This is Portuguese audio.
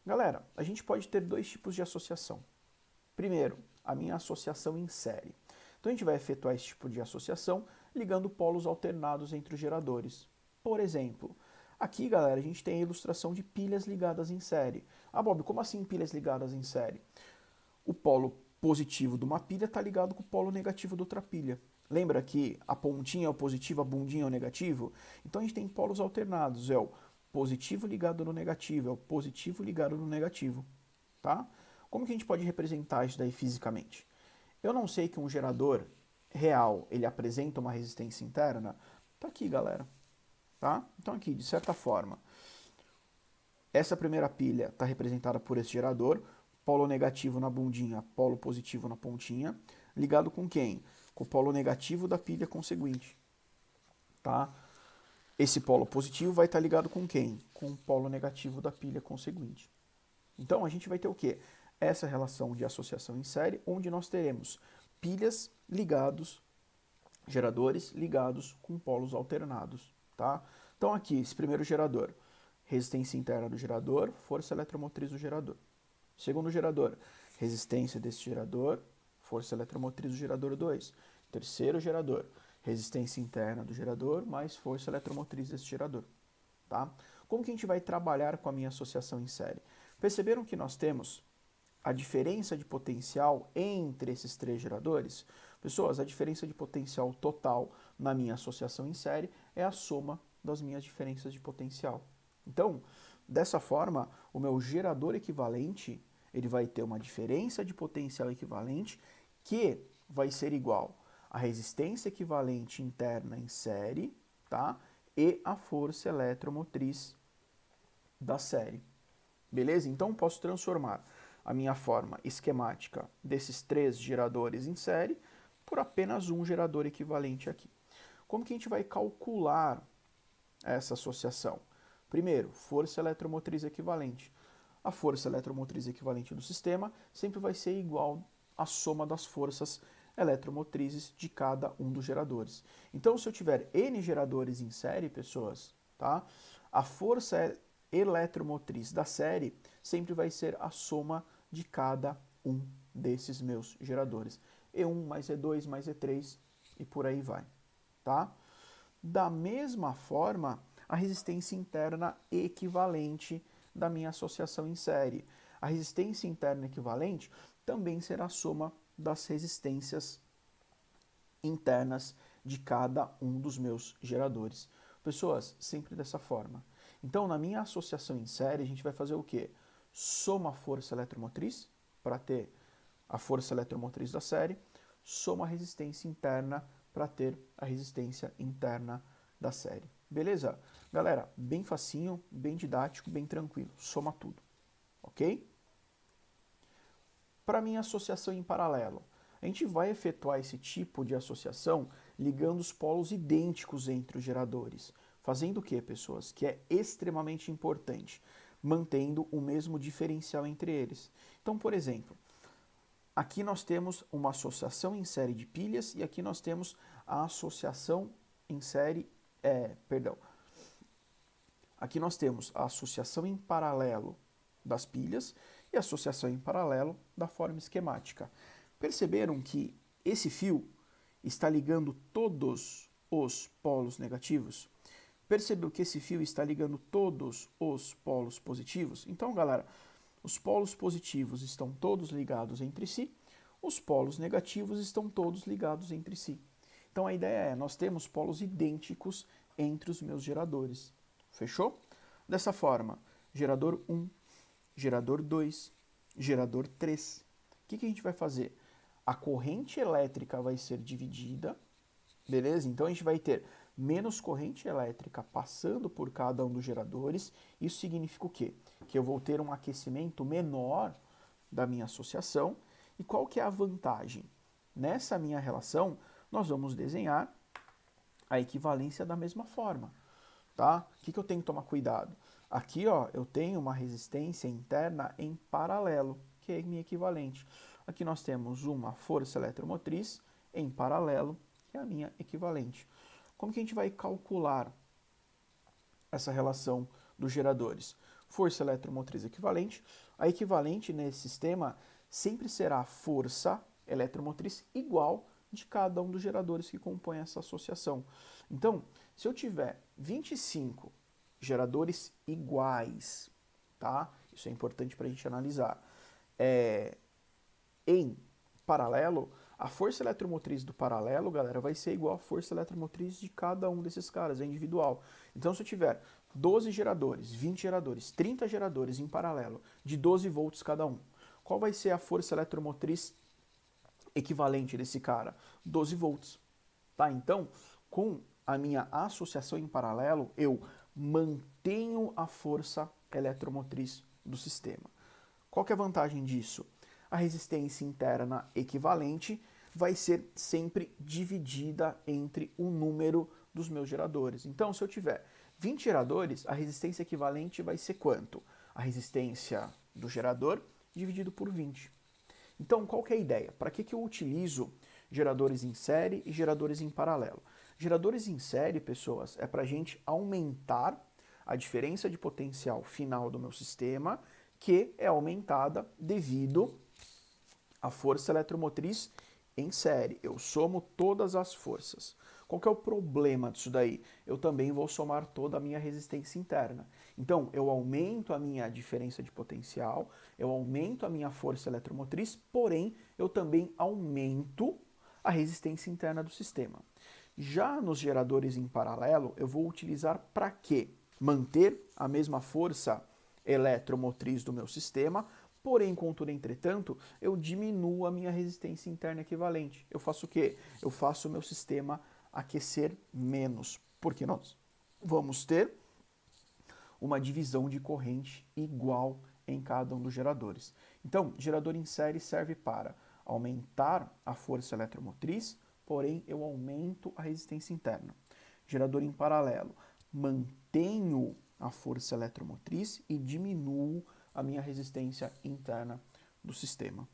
Galera, a gente pode ter dois tipos de associação. Primeiro, a minha associação em série. Então a gente vai efetuar esse tipo de associação ligando polos alternados entre os geradores. Por exemplo, aqui, galera, a gente tem a ilustração de pilhas ligadas em série. Ah, Bob, como assim pilhas ligadas em série? O polo positivo de uma pilha está ligado com o polo negativo da outra pilha. Lembra que a pontinha é o positivo, a bundinha é o negativo? Então a gente tem polos alternados, é o positivo ligado no negativo, é o positivo ligado no negativo, tá? Como que a gente pode representar isso daí fisicamente? Eu não sei que um gerador real, ele apresenta uma resistência interna. Tá aqui, galera, tá? Então aqui, de certa forma, essa primeira pilha está representada por esse gerador, polo negativo na bundinha, polo positivo na pontinha, ligado com quem? Com o polo negativo da pilha conseguinte, tá? Esse polo positivo vai estar ligado com quem? Com o polo negativo da pilha conseguinte. Então a gente vai ter o quê? Essa relação de associação em série, onde nós teremos pilhas ligados, geradores ligados com polos alternados, tá? Então aqui, esse primeiro gerador, resistência interna do gerador, força eletromotriz do gerador. Segundo gerador, resistência desse gerador, força eletromotriz do gerador 2. Terceiro gerador, resistência interna do gerador mais força eletromotriz desse gerador. Tá? Como que a gente vai trabalhar com a minha associação em série? Perceberam que nós temos a diferença de potencial entre esses três geradores? Pessoas, a diferença de potencial total na minha associação em série é a soma das minhas diferenças de potencial. Então, dessa forma, o meu gerador equivalente ele vai ter uma diferença de potencial equivalente que vai ser igual à resistência equivalente interna em série, tá? E a força eletromotriz da série. Beleza? Então posso transformar a minha forma esquemática desses três geradores em série por apenas um gerador equivalente aqui. Como que a gente vai calcular essa associação? Primeiro, força eletromotriz equivalente. A força eletromotriz equivalente do sistema sempre vai ser igual à soma das forças eletromotrizes de cada um dos geradores. Então, se eu tiver N geradores em série, pessoas, tá? A força eletromotriz da série sempre vai ser a soma de cada um desses meus geradores. E1 mais E2 mais E3 e por aí vai, tá? Da mesma forma, a resistência interna equivalente da minha associação em série. A resistência interna equivalente também será a soma das resistências internas de cada um dos meus geradores. Pessoas, sempre dessa forma. Então, na minha associação em série, a gente vai fazer o quê? Soma a força eletromotriz, para ter a força eletromotriz da série, soma a resistência interna, para ter a resistência interna da série. Beleza? Galera, bem facinho, bem didático, bem tranquilo. Soma tudo. Ok? Para minha associação em paralelo, a gente vai efetuar esse tipo de associação ligando os polos idênticos entre os geradores. Fazendo o que, pessoas? Que é extremamente importante. Mantendo o mesmo diferencial entre eles. Então, por exemplo, aqui nós temos uma associação em série de pilhas e aqui nós temos a associação em série, aqui nós temos a associação em paralelo das pilhas e a associação em paralelo da forma esquemática. Perceberam que esse fio está ligando todos os polos negativos? Percebeu que esse fio está ligando todos os polos positivos? Então, galera, os polos positivos estão todos ligados entre si, os polos negativos estão todos ligados entre si. Então a ideia é, nós temos polos idênticos entre os meus geradores. Fechou? Dessa forma, gerador 1, gerador 2, gerador 3. O que a gente vai fazer? A corrente elétrica vai ser dividida, beleza? Então a gente vai ter menos corrente elétrica passando por cada um dos geradores. Isso significa o quê? Que eu vou ter um aquecimento menor da minha associação. E qual que é a vantagem? Nessa minha relação, nós vamos desenhar a equivalência da mesma forma. Tá? O que eu tenho que tomar cuidado? Aqui ó, eu tenho uma resistência interna em paralelo, que é minha equivalente. Aqui nós temos uma força eletromotriz em paralelo, que é a minha equivalente. Como que a gente vai calcular essa relação dos geradores? força eletromotriz equivalente. A equivalente nesse sistema sempre será a força eletromotriz igual de cada um dos geradores que compõem essa associação. Então, se eu tiver 25 geradores iguais, tá? Isso é importante para a gente analisar. Em paralelo, a força eletromotriz do paralelo, galera, vai ser igual à força eletromotriz de cada um desses caras, é individual. Então, se eu tiver 12 geradores, 20 geradores, 30 geradores em paralelo, de 12 volts cada um, qual vai ser a força eletromotriz equivalente desse cara? 12 volts. Tá? Então, com a minha associação em paralelo, eu mantenho a força eletromotriz do sistema. Qual que é a vantagem disso? A resistência interna equivalente vai ser sempre dividida entre o número dos meus geradores. Então, se eu tiver 20 geradores, a resistência equivalente vai ser quanto? A resistência do gerador dividido por 20. Então, qual que é a ideia? Para que eu utilizo geradores em série e geradores em paralelo? Geradores em série, pessoas, é para a gente aumentar a diferença de potencial final do meu sistema, que é aumentada devido à força eletromotriz em série. Eu somo todas as forças. Qual que é o problema disso daí? Eu também vou somar toda a minha resistência interna. Então, eu aumento a minha diferença de potencial, eu aumento a minha força eletromotriz, porém, eu também aumento a resistência interna do sistema. Já nos geradores em paralelo, eu vou utilizar para quê? Manter a mesma força eletromotriz do meu sistema, porém, contudo, entretanto, eu diminuo a minha resistência interna equivalente. Eu faço o quê? Eu faço o meu sistema aquecer menos, porque nós vamos ter uma divisão de corrente igual em cada um dos geradores. Então, gerador em série serve para aumentar a força eletromotriz, porém eu aumento a resistência interna. Gerador em paralelo, mantenho a força eletromotriz e diminuo a minha resistência interna do sistema.